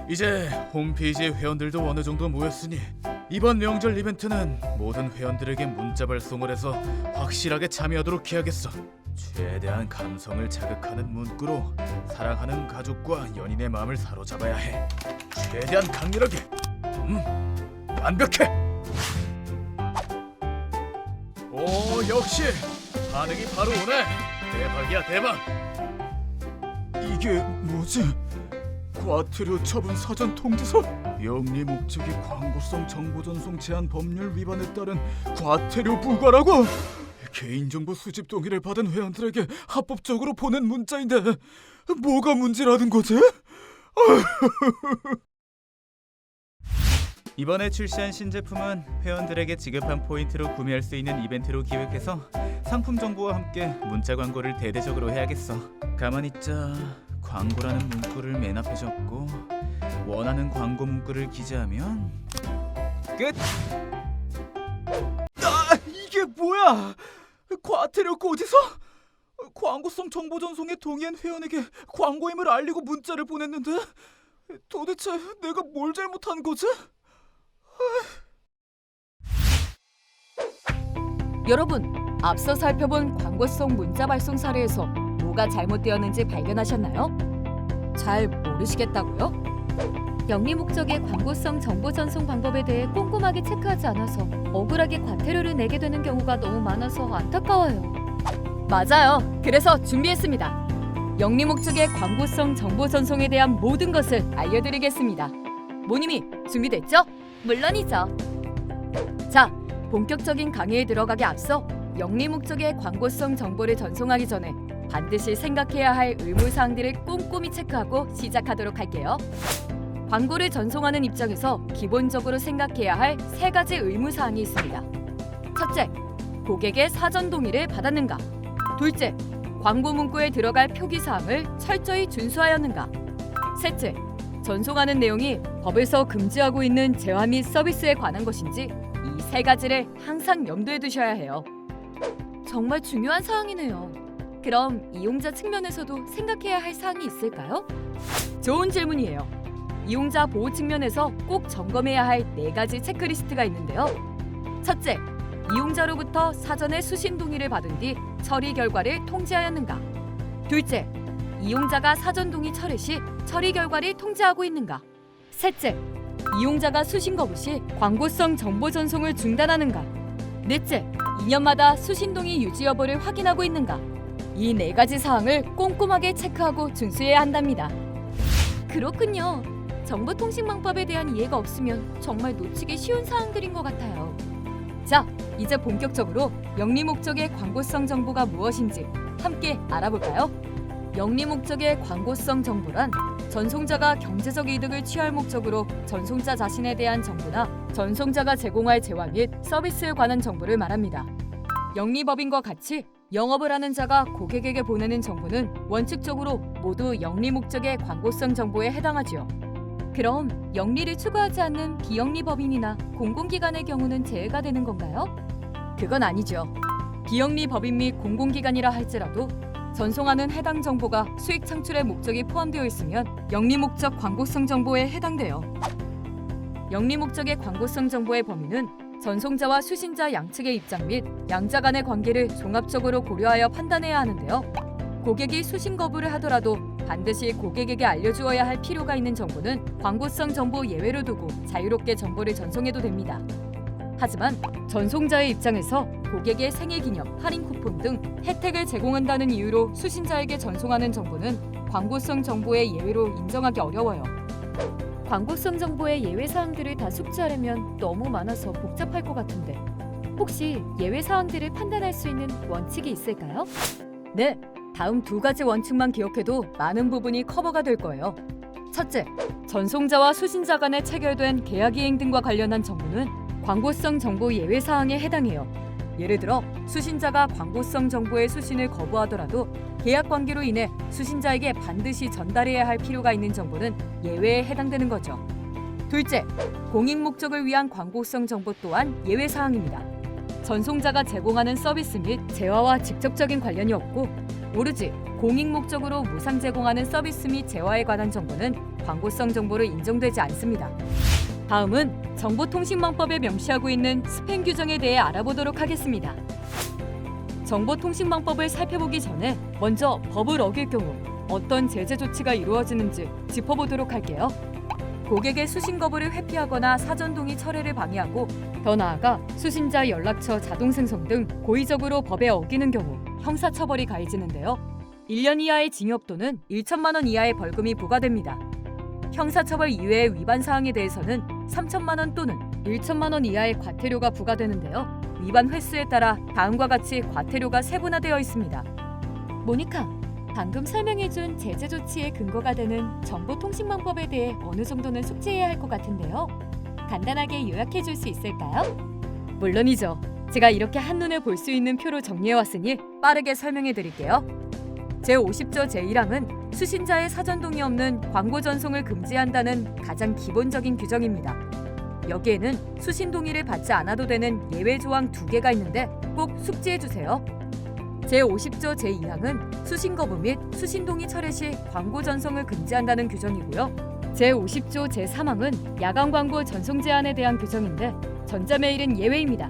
이제 홈페이지 회원들도 어느 정도 모였으니 이번 명절 이벤트는 모든 회원들에게 문자 발송을 해서 확실하게 참여하도록 해야겠어. 최대한 감성을 자극하는 문구로 사랑하는 가족과 연인의 마음을 사로잡아야 해. 최대한 강렬하게. 완벽해. 오, 역시 반응이 바로 오네. 대박이야, 대박. 이게 뭐지? 과태료 처분 사전 통지서? 영리 목적의 광고성 정보 전송 제한 법률 위반에 따른 과태료 부과라고? 개인정보 수집 동의를 받은 회원들에게 합법적으로 보낸 문자인데 뭐가 문제라는 거지? 이번에 출시한 신제품은 회원들에게 지급한 포인트로 구매할 수 있는 이벤트로 기획해서 상품 정보와 함께 문자 광고를 대대적으로 해야겠어. 가만히 있자. 광고라는 문구를 맨 앞에 적고 원하는 광고 문구를 기재하면 끝! 이게 뭐야? 과태료 고지서? 광고성 정보 전송에 동의한 회원에게 광고임을 알리고 문자를 보냈는데 도대체 내가 뭘 잘못한 거지? 여러분, 앞서 살펴본 광고성 문자 발송 사례에서 뭐가 잘못되었는지 발견하셨나요? 잘 모르시겠다고요? 영리 목적의 광고성 정보 전송 방법에 대해 꼼꼼하게 체크하지 않아서 억울하게 과태료를 내게 되는 경우가 너무 많아서 안타까워요. 맞아요. 그래서 준비했습니다. 영리 목적의 광고성 정보 전송에 대한 모든 것을 알려드리겠습니다. 모님이 준비됐죠? 물론이죠. 자, 본격적인 강의에 들어가기 앞서 영리 목적의 광고성 정보를 전송하기 전에 반드시 생각해야 할 의무사항들을 꼼꼼히 체크하고 시작하도록 할게요. 광고를 전송하는 입장에서 기본적으로 생각해야 할 3가지 의무사항이 있습니다. 첫째, 고객의 사전 동의를 받았는가? 둘째, 광고 문구에 들어갈 표기사항을 철저히 준수하였는가? 셋째, 전송하는 내용이 법에서 금지하고 있는 재화 및 서비스에 관한 것인지 이 3가지를 항상 염두에 두셔야 해요. 정말 중요한 사항이네요. 그럼 이용자 측면에서도 생각해야 할 사항이 있을까요? 좋은 질문이에요. 이용자 보호 측면에서 꼭 점검해야 할 4가지 체크리스트가 있는데요. 첫째, 이용자로부터 사전에 수신 동의를 받은 뒤 처리 결과를 통지하였는가? 둘째, 이용자가 사전 동의 철회 시 처리 결과를 통지하고 있는가? 셋째, 이용자가 수신 거부 시 광고성 정보 전송을 중단하는가? 넷째, 2년마다 수신 동의 유지 여부를 확인하고 있는가? 이 4가지 사항을 꼼꼼하게 체크하고 준수해야 한답니다. 그렇군요. 정보통신망법에 대한 이해가 없으면 정말 놓치기 쉬운 사항들인 것 같아요. 자, 이제 본격적으로 영리 목적의 광고성 정보가 무엇인지 함께 알아볼까요? 영리 목적의 광고성 정보란 전송자가 경제적 이득을 취할 목적으로 전송자 자신에 대한 정보나 전송자가 제공할 재화 및 서비스에 관한 정보를 말합니다. 영리법인과 같이 영업을 하는 자가 고객에게 보내는 정보는 원칙적으로 모두 영리 목적의 광고성 정보에 해당하지요. 그럼 영리를 추구하지 않는 비영리법인이나 공공기관의 경우는 제외가 되는 건가요? 그건 아니죠. 비영리법인 및 공공기관이라 할지라도 전송하는 해당 정보가 수익 창출의 목적이 포함되어 있으면 영리 목적 광고성 정보에 해당돼요. 영리 목적의 광고성 정보의 범위는 전송자와 수신자 양측의 입장 및 양자 간의 관계를 종합적으로 고려하여 판단해야 하는데요. 고객이 수신 거부를 하더라도 반드시 고객에게 알려주어야 할 필요가 있는 정보는 광고성 정보 예외로 두고 자유롭게 정보를 전송해도 됩니다. 하지만 전송자의 입장에서 고객의 생일기념, 할인 쿠폰 등 혜택을 제공한다는 이유로 수신자에게 전송하는 정보는 광고성 정보의 예외로 인정하기 어려워요. 광고성 정보의 예외 사항들을 다 숙지하려면 너무 많아서 복잡할 것 같은데 혹시 예외 사항들을 판단할 수 있는 원칙이 있을까요? 네, 다음 2가지 원칙만 기억해도 많은 부분이 커버가 될 거예요. 첫째, 전송자와 수신자 간에 체결된 계약이행 등과 관련한 정보는 광고성 정보 예외 사항에 해당해요. 예를 들어 수신자가 광고성 정보의 수신을 거부하더라도 계약 관계로 인해 수신자에게 반드시 전달해야 할 필요가 있는 정보는 예외에 해당되는 거죠. 둘째, 공익 목적을 위한 광고성 정보 또한 예외 사항입니다. 전송자가 제공하는 서비스 및 재화와 직접적인 관련이 없고 오로지 공익 목적으로 무상 제공하는 서비스 및 재화에 관한 정보는 광고성 정보로 인정되지 않습니다. 다음은 정보통신망법에 명시하고 있는 스팸 규정에 대해 알아보도록 하겠습니다. 정보통신망법을 살펴보기 전에 먼저 법을 어길 경우 어떤 제재 조치가 이루어지는지 짚어보도록 할게요. 고객의 수신 거부를 회피하거나 사전 동의 철회를 방해하고 더 나아가 수신자 연락처 자동 생성 등 고의적으로 법에 어기는 경우 형사처벌이 가해지는데요. 1년 이하의 징역 또는 1천만 원 이하의 벌금이 부과됩니다. 형사처벌 이외의 위반 사항에 대해서는 3천만 원 또는 1천만 원 이하의 과태료가 부과되는데요. 위반 횟수에 따라 다음과 같이 과태료가 세분화되어 있습니다. 모니카, 방금 설명해준 제재 조치의 근거가 되는 정보통신망법에 대해 어느 정도는 숙지해야 할 것 같은데요. 간단하게 요약해줄 수 있을까요? 물론이죠. 제가 이렇게 한눈에 볼 수 있는 표로 정리해왔으니 빠르게 설명해드릴게요. 제50조 제1항은 수신자의 사전 동의 없는 광고 전송을 금지한다는 가장 기본적인 규정입니다. 여기에는 수신 동의를 받지 않아도 되는 예외 조항 2개가 있는데 꼭 숙지해주세요. 제50조 제2항은 수신 거부 및 수신 동의 철회 시 광고 전송을 금지한다는 규정이고요. 제50조 제3항은 야간 광고 전송 제한에 대한 규정인데 전자메일은 예외입니다.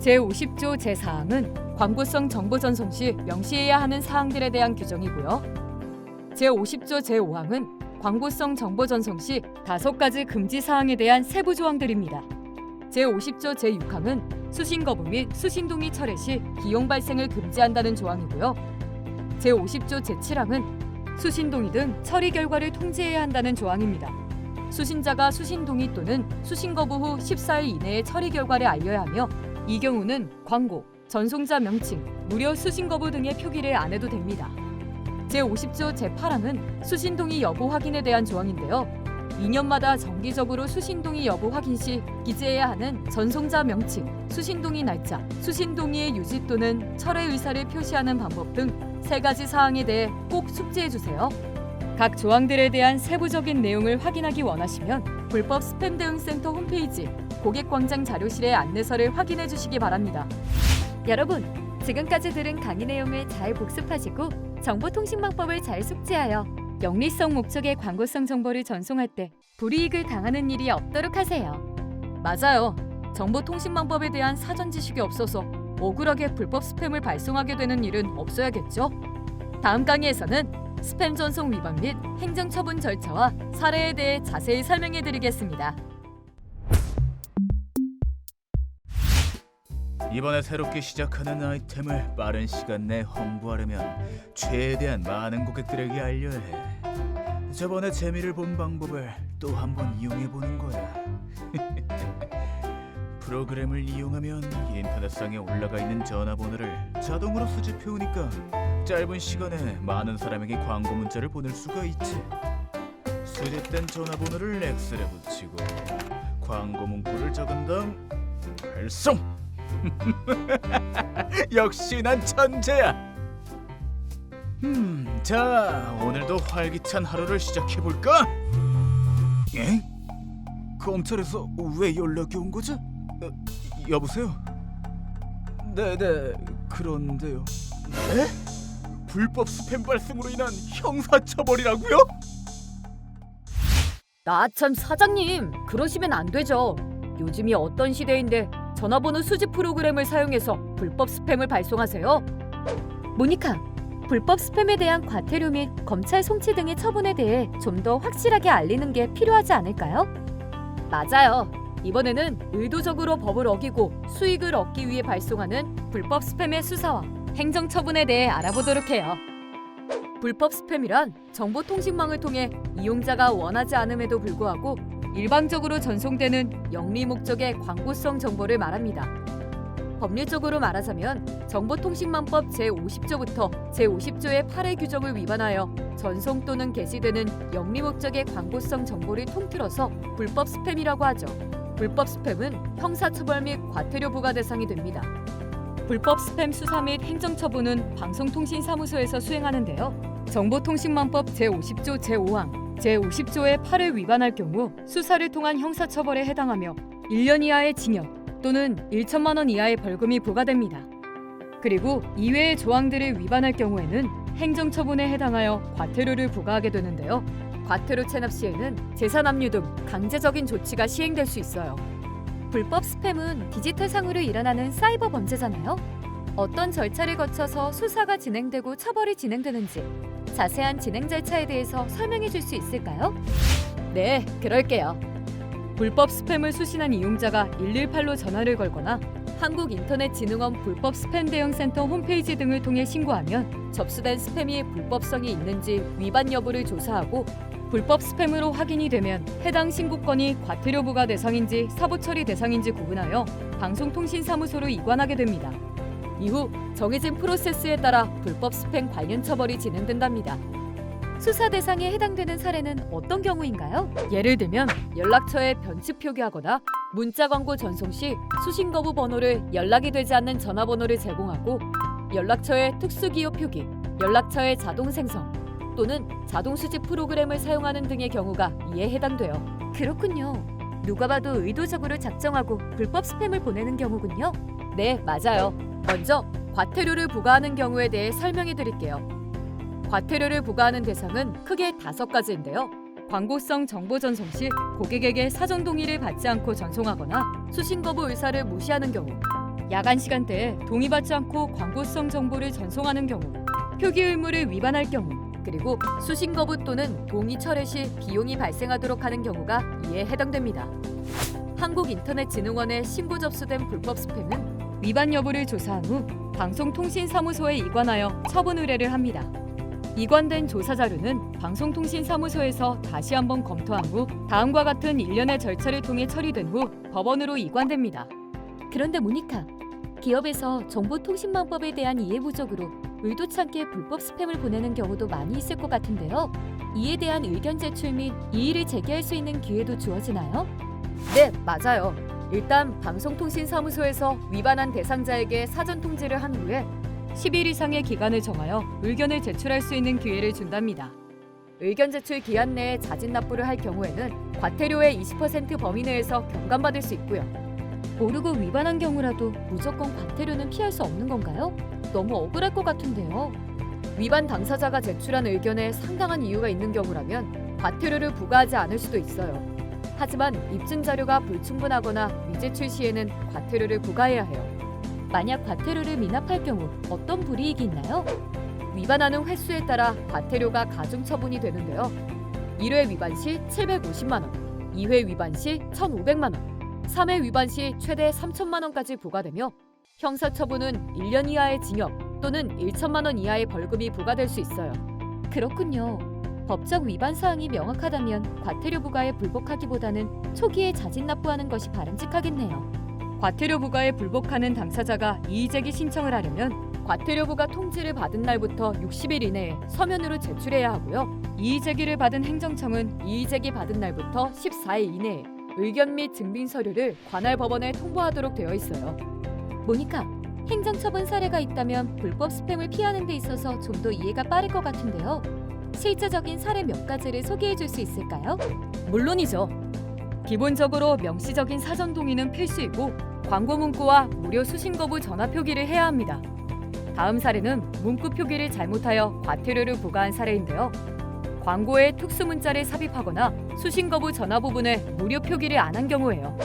제50조 제4항은 광고성 정보 전송 시 명시해야 하는 사항들에 대한 규정이고요. 제50조 제5항은 광고성 정보 전송 시 5가지 금지 사항에 대한 세부 조항들입니다. 제50조 제6항은 수신 거부 및 수신 동의 철회 시 비용 발생을 금지한다는 조항이고요. 제50조 제7항은 수신 동의 등 처리 결과를 통지해야 한다는 조항입니다. 수신자가 수신 동의 또는 수신 거부 후 14일 이내에 처리 결과를 알려야 하며 이 경우는 광고, 전송자 명칭, 무료 수신 거부 등의 표기를 안 해도 됩니다. 제50조 제8항은 수신 동의 여부 확인에 대한 조항인데요. 2년마다 정기적으로 수신 동의 여부 확인 시 기재해야 하는 전송자 명칭, 수신 동의 날짜, 수신 동의의 유지 또는 철회 의사를 표시하는 방법 등 3가지 사항에 대해 꼭 숙지해 주세요. 각 조항들에 대한 세부적인 내용을 확인하기 원하시면 불법 스팸 대응 센터 홈페이지 고객광장 자료실의 안내서를 확인해 주시기 바랍니다. 여러분, 지금까지 들은 강의 내용을 잘 복습하시고 정보통신망법을 잘 숙지하여 영리성 목적의 광고성 정보를 전송할 때 불이익을 당하는 일이 없도록 하세요. 맞아요. 정보통신망법에 대한 사전 지식이 없어서 억울하게 불법 스팸을 발송하게 되는 일은 없어야겠죠? 다음 강의에서는 스팸 전송 위반 및 행정처분 절차와 사례에 대해 자세히 설명해드리겠습니다. 이번에 새롭게 시작하는 아이템을 빠른 시간 내 홍보하려면 최대한 많은 고객들에게 알려야 해. 저번에 재미를 본 방법을 또 한번 이용해보는 거야. 프로그램을 이용하면 인터넷상에 올라가 있는 전화번호를 자동으로 수집해오니까 짧은 시간에 많은 사람에게 광고 문자를 보낼 수가 있지. 수집된 전화번호를 엑셀에 붙이고 광고 문구를 적은 다음 발송! 역시 난 천재야. 자, 오늘도 활기찬 하루를 시작해볼까? 에? 검찰에서 왜 연락이 온 거지? 여보세요? 네네, 그런데요. 네? 불법 스팸 발송으로 인한 형사처벌이라고요? 나 참 사장님, 그러시면 안 되죠. 요즘이 어떤 시대인데 전화번호 수집 프로그램을 사용해서 불법 스팸을 발송하세요? 모니카, 불법 스팸에 대한 과태료 및 검찰 송치 등의 처분에 대해 좀 더 확실하게 알리는 게 필요하지 않을까요? 맞아요. 이번에는 의도적으로 법을 어기고 수익을 얻기 위해 발송하는 불법 스팸의 수사와 행정처분에 대해 알아보도록 해요. 불법 스팸이란 정보통신망을 통해 이용자가 원하지 않음에도 불구하고 일방적으로 전송되는 영리 목적의 광고성 정보를 말합니다. 법률적으로 말하자면 정보통신망법 제50조부터 제50조의 8의 규정을 위반하여 전송 또는 게시되는 영리 목적의 광고성 정보를 통틀어서 불법 스팸이라고 하죠. 불법 스팸은 형사처벌 및 과태료 부과 대상이 됩니다. 불법 스팸 수사 및 행정처분은 방송통신사무소에서 수행하는데요. 정보통신망법 제50조 제5항 제50조의 8을 위반할 경우 수사를 통한 형사처벌에 해당하며 1년 이하의 징역 또는 1천만 원 이하의 벌금이 부과됩니다. 그리고 이외의 조항들을 위반할 경우에는 행정처분에 해당하여 과태료를 부과하게 되는데요. 과태료 체납 시에는 재산 압류 등 강제적인 조치가 시행될 수 있어요. 불법 스팸은 디지털상으로 일어나는 사이버 범죄잖아요. 어떤 절차를 거쳐서 수사가 진행되고 처벌이 진행되는지 자세한 진행 절차에 대해서 설명해 줄 수 있을까요? 네, 그럴게요. 불법 스팸을 수신한 이용자가 118로 전화를 걸거나 한국인터넷진흥원 불법 스팸 대응 센터 홈페이지 등을 통해 신고하면 접수된 스팸이 불법성이 있는지 위반 여부를 조사하고 불법 스팸으로 확인이 되면 해당 신고건이 과태료 부과 대상인지 사부 처리 대상인지 구분하여 방송통신사무소로 이관하게 됩니다. 이후 정해진 프로세스에 따라 불법 스팸 관련 처벌이 진행된답니다. 수사 대상에 해당되는 사례는 어떤 경우인가요? 예를 들면 연락처에 변칙 표기하거나 문자 광고 전송 시 수신 거부 번호를 연락이 되지 않는 전화번호를 제공하고 연락처에 특수 기호 표기, 연락처의 자동 생성 또는 자동 수집 프로그램을 사용하는 등의 경우가 이에 해당돼요. 그렇군요. 누가 봐도 의도적으로 작정하고 불법 스팸을 보내는 경우군요. 네, 맞아요. 먼저 과태료를 부과하는 경우에 대해 설명해 드릴게요. 과태료를 부과하는 대상은 크게 5가지인데요. 광고성 정보 전송 시 고객에게 사전 동의를 받지 않고 전송하거나 수신 거부 의사를 무시하는 경우, 야간 시간대에 동의받지 않고 광고성 정보를 전송하는 경우, 표기 의무를 위반할 경우, 그리고 수신 거부 또는 동의 철회 시 비용이 발생하도록 하는 경우가 이에 해당됩니다. 한국인터넷진흥원에 신고 접수된 불법 스팸은 위반 여부를 조사한 후 방송통신사무소에 이관하여 처분 의뢰를 합니다. 이관된 조사 자료는 방송통신사무소에서 다시 한번 검토한 후 다음과 같은 일련의 절차를 통해 처리된 후 법원으로 이관됩니다. 그런데 모니카, 기업에서 정보통신망법에 대한 이해 부족으로 의도치 않게 불법 스팸을 보내는 경우도 많이 있을 것 같은데요. 이에 대한 의견 제출 및 이의를 제기할 수 있는 기회도 주어지나요? 네, 맞아요. 일단 방송통신사무소에서 위반한 대상자에게 사전 통지를 한 후에 10일 이상의 기간을 정하여 의견을 제출할 수 있는 기회를 준답니다. 의견 제출 기한 내에 자진 납부를 할 경우에는 과태료의 20% 범위 내에서 경감받을 수 있고요. 모르고 위반한 경우라도 무조건 과태료는 피할 수 없는 건가요? 너무 억울할 것 같은데요. 위반 당사자가 제출한 의견에 상당한 이유가 있는 경우라면 과태료를 부과하지 않을 수도 있어요. 하지만 입증 자료가 불충분하거나 미제출 시에는 과태료를 부과해야 해요. 만약 과태료를 미납할 경우 어떤 불이익이 있나요? 위반하는 횟수에 따라 과태료가 가중 처분이 되는데요. 1회 위반 시 750만 원, 2회 위반 시 1,500만 원, 3회 위반 시 최대 3천만 원까지 부과되며 형사처분은 1년 이하의 징역 또는 1천만 원 이하의 벌금이 부과될 수 있어요. 그렇군요. 법적 위반 사항이 명확하다면 과태료 부과에 불복하기보다는 초기에 자진 납부하는 것이 바람직하겠네요. 과태료 부과에 불복하는 당사자가 이의제기 신청을 하려면 과태료 부과 통지를 받은 날부터 60일 이내에 서면으로 제출해야 하고요. 이의제기를 받은 행정청은 이의제기 받은 날부터 14일 이내에 의견 및 증빙 서류를 관할 법원에 통보하도록 되어 있어요. 모니카, 행정처분 사례가 있다면 불법 스팸을 피하는 데 있어서 좀 더 이해가 빠를 것 같은데요. 실제적인 사례 몇 가지를 소개해 줄 수 있을까요? 물론이죠. 기본적으로 명시적인 사전 동의는 필수이고 광고 문구와 무료 수신 거부 전화 표기를 해야 합니다. 다음 사례는 문구 표기를 잘못하여 과태료를 부과한 사례인데요. 광고에 특수 문자를 삽입하거나 수신 거부 전화 부분에 무료 표기를 안 한 경우예요.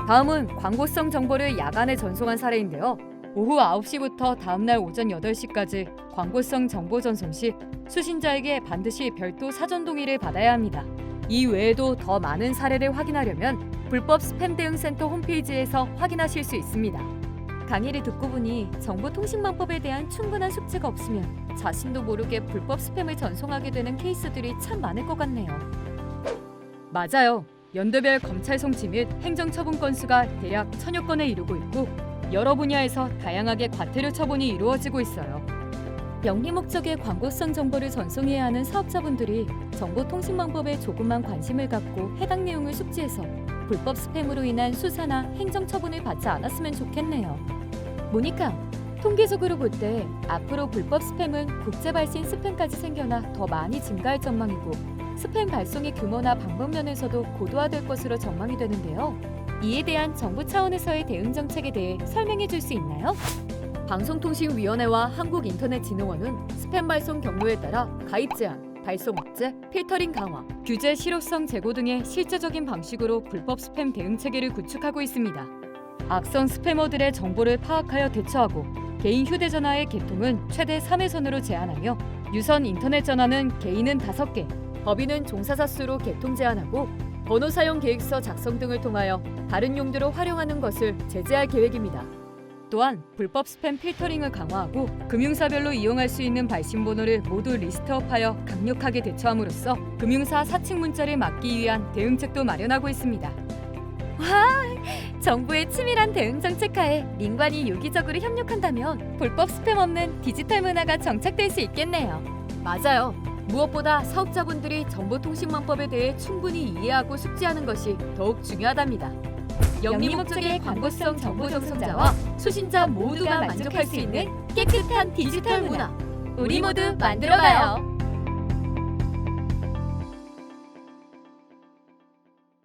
다음은 광고성 정보를 야간에 전송한 사례인데요. 오후 9시부터 다음날 오전 8시까지 광고성 정보 전송 시 수신자에게 반드시 별도 사전 동의를 받아야 합니다. 이 외에도 더 많은 사례를 확인하려면 불법 스팸 대응 센터 홈페이지에서 확인하실 수 있습니다. 강의를 듣고 보니 정보통신망법에 대한 충분한 숙지가 없으면 자신도 모르게 불법 스팸을 전송하게 되는 케이스들이 참 많을 것 같네요. 맞아요. 연도별 검찰 송치 및 행정처분 건수가 대략 1000여 건에 이르고 있고 여러 분야에서 다양하게 과태료 처분이 이루어지고 있어요. 영리 목적의 광고성 정보를 전송해야 하는 사업자분들이 정보통신망법에 조금만 관심을 갖고 해당 내용을 숙지해서 불법 스팸으로 인한 수사나 행정처분을 받지 않았으면 좋겠네요. 모니카, 통계적으로 볼 때 앞으로 불법 스팸은 국제 발신 스팸까지 생겨나 더 많이 증가할 전망이고 스팸 발송의 규모나 방법 면에서도 고도화될 것으로 전망이 되는데요. 이에 대한 정부 차원에서의 대응 정책에 대해 설명해 줄 수 있나요? 방송통신위원회와 한국인터넷진흥원은 스팸 발송 경로에 따라 가입 제한, 발송 억제, 필터링 강화, 규제 실효성 제고 등의 실제적인 방식으로 불법 스팸 대응 체계를 구축하고 있습니다. 악성 스패머들의 정보를 파악하여 대처하고 개인 휴대전화의 개통은 최대 3회선으로 제한하며 유선 인터넷 전화는 개인은 5개, 법인은 종사자 수로 개통 제한하고 번호 사용 계획서 작성 등을 통하여 다른 용도로 활용하는 것을 제재할 계획입니다. 또한 불법 스팸 필터링을 강화하고 금융사별로 이용할 수 있는 발신번호를 모두 리스트업하여 강력하게 대처함으로써 금융사 사칭 문자를 막기 위한 대응책도 마련하고 있습니다. 와, 정부의 치밀한 대응 정책하에 민관이 유기적으로 협력한다면 불법 스팸 없는 디지털 문화가 정착될 수 있겠네요. 맞아요. 무엇보다 사업자분들이 정보통신망법에 대해 충분히 이해하고 숙지하는 것이 더욱 중요하답니다. 영리 목적의 광고성 정보 정성자와 수신자 모두가 만족할 수 있는 깨끗한 디지털 문화, 우리 모두 만들어가요.